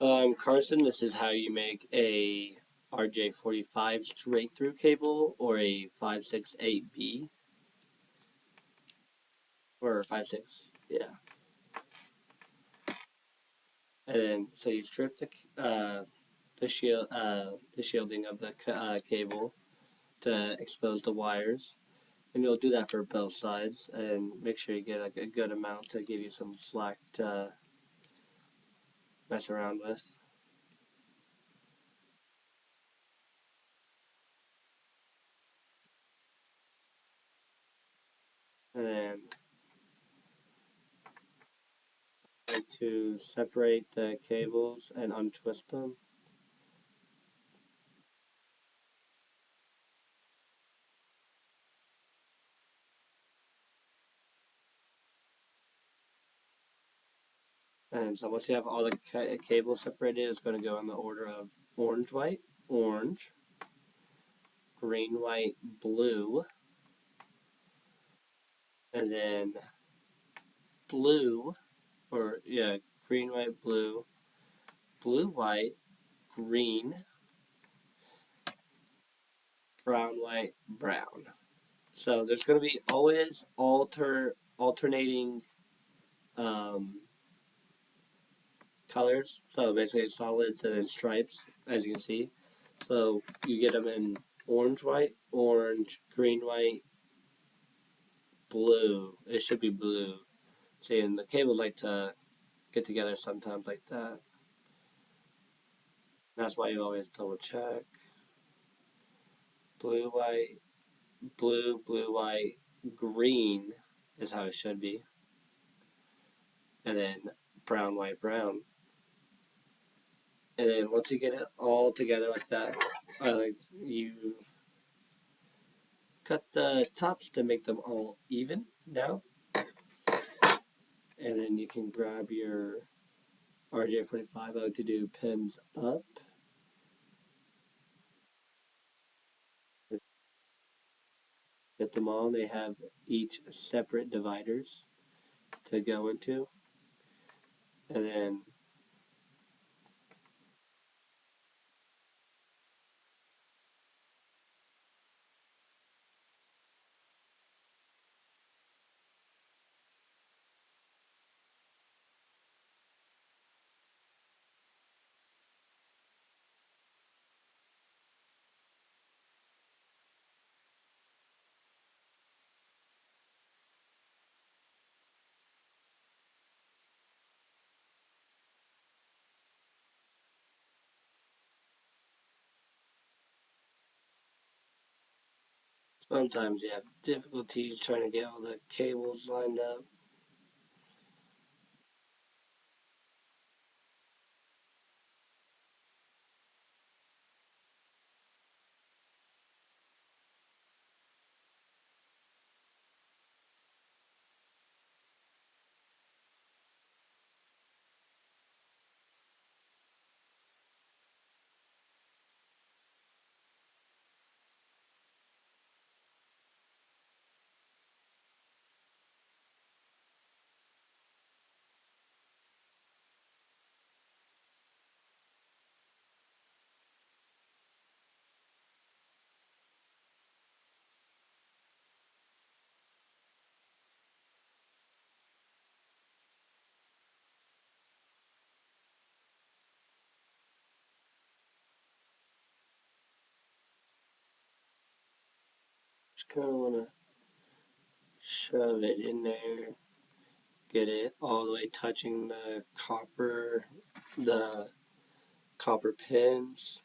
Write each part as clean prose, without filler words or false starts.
Carson, this is how you make a RJ45 straight through cable or a 568B or 56. Yeah. And then so you strip the shielding of the cable to expose the wires, and you'll do that for both sides and make sure you get like a good amount to give you some slack to mess around with. And then to separate the cables and untwist them. And so once you have all the cables separated, it's going to go in the order of orange, white, orange, green, white, blue, and then blue, or yeah, green, white, blue, blue, white, green, brown, white, brown. So there's going to be always alternating um, colors. So basically solids and then stripes, as you can see. So you get them in orange, white, orange, green, white, blue. It should be blue. See, and the cables like to get together sometimes like that. That's why you always double check. Blue, white, blue, blue, white, green is how it should be. And then brown, white, brown. And then once you get it all together like that, you cut the tops to make them all even now. And then you can grab your RJ45. I like to do pins up. Get them all. They have each separate dividers to go into. And then sometimes you have difficulties trying to get all the cables lined up. Just kind of want to shove it in there, get it all the way touching the copper pins.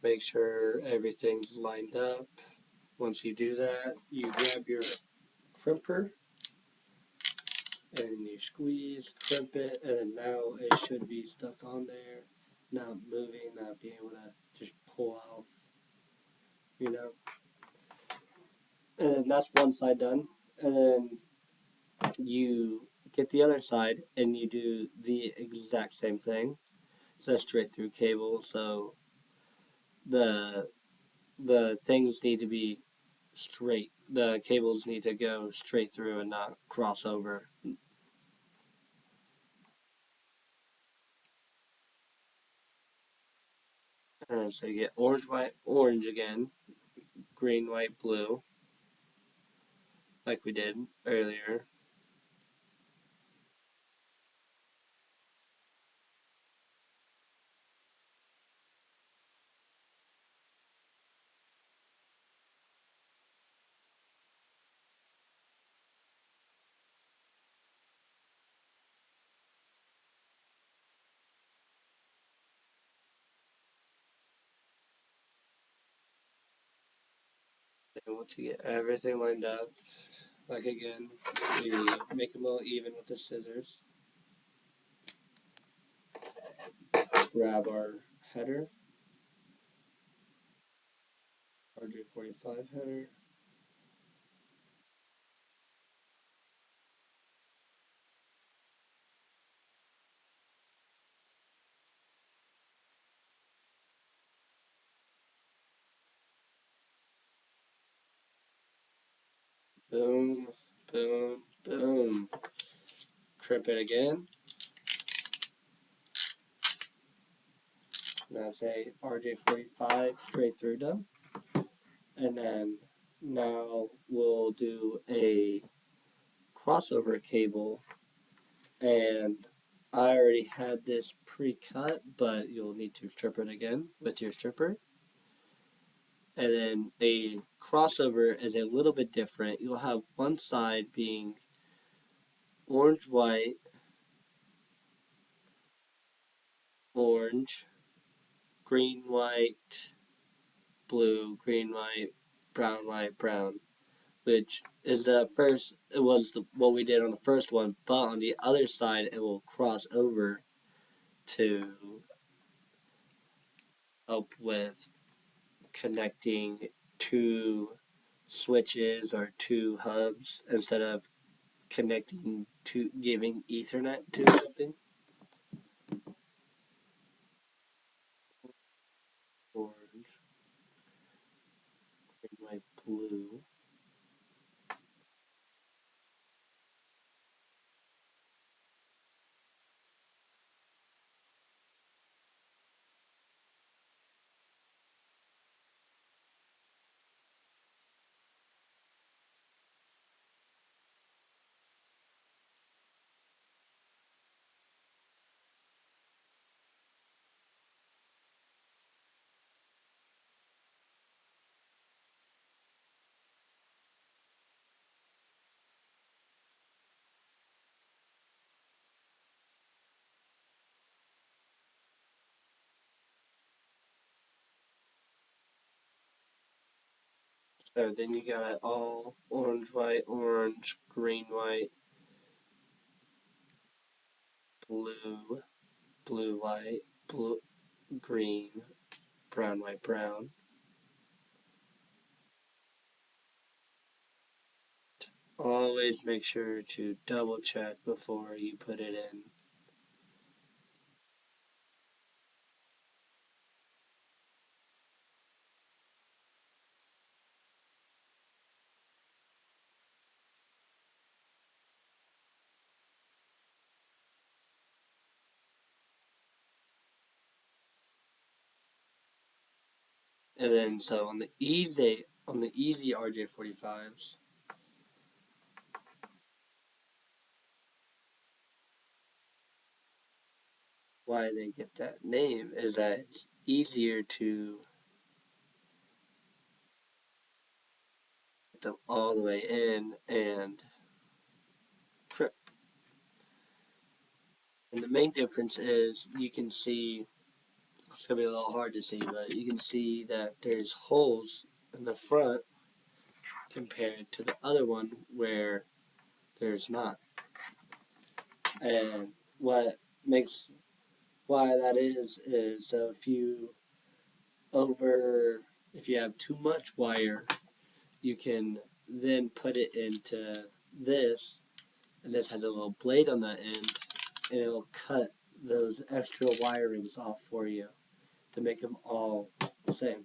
Make sure everything's lined up. Once you do that, you grab your crimper and you squeeze, crimp it, and then now it should be stuck on there, not moving, not being able to just pull off, you know. And then that's one side done. And then you get the other side and you do the exact same thing. It's a straight through cable, so the the things need to be straight. The cables need to go straight through and not cross over. So you get orange, white, orange again, green, white, blue, like we did earlier. And once you get everything lined up, like again, we make them all even with the scissors. Grab our header, RJ45 header. Boom, boom, boom. Crimp it again. Now say RJ45 straight through done. And then now we'll do a crossover cable. And I already had this pre-cut, but you'll need to strip it again with your stripper. And then a crossover is a little bit different. You'll have one side being orange, white, orange, green, white, blue, green, white, brown, which is the first, it was what we did on the first one, but on the other side, it will cross over to help with connecting two switches or two hubs instead of connecting to giving Ethernet to something. Orange, green, white, blue. So then you got all orange, green, white, blue, blue, white, blue, green, brown, white, brown. Always make sure to double check before you put it in. And then so on the easy RJ45s, why they get that name is that it's easier to get them all the way in and trip. And the main difference is you can see, it's gonna be a little hard to see, but you can see that there's holes in the front compared to the other one where there's not. And what makes why that is so over if you have too much wire, you can then put it into this, and this has a little blade on the end, and it'll cut those extra wirings off for you to make them all the same.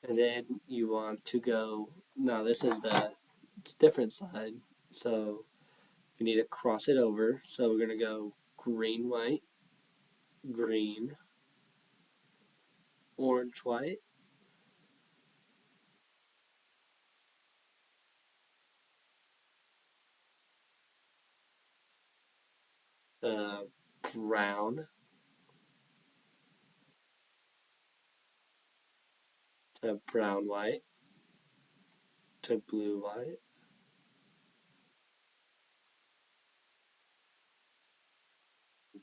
And then you want to go, now this is the different side, so we need to cross it over. So we're going to go green, white, green, orange, white, uh, brown to brown, white to blue, white,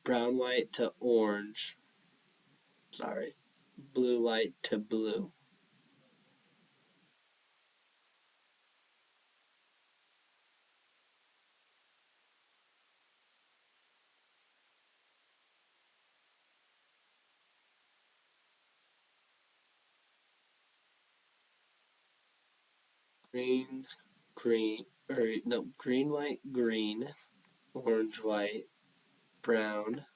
brown, white to orange. Sorry, blue, white to blue. Green, green, or no, green, white, green, orange, white, brown,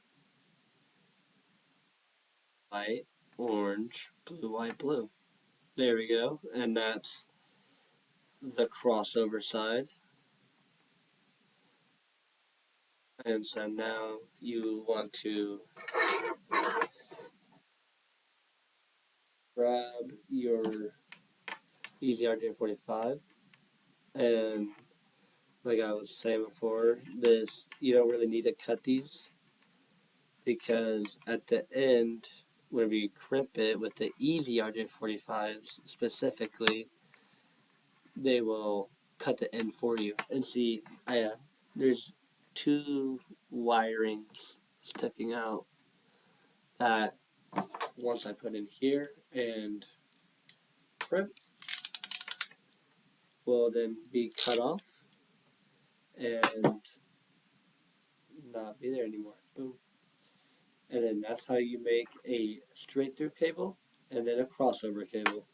white, orange, blue, white, blue. There we go. And that's the crossover side. And so now you want to grab your EZRJ45 and like I was saying before, this you don't really need to cut these because at the end, whenever you crimp it with the easy RJ45s specifically, they will cut the end for you. And see, there's two wirings sticking out that once I put in here and crimp will then be cut off and not be there anymore. Boom. And then that's how you make a straight through cable and then a crossover cable.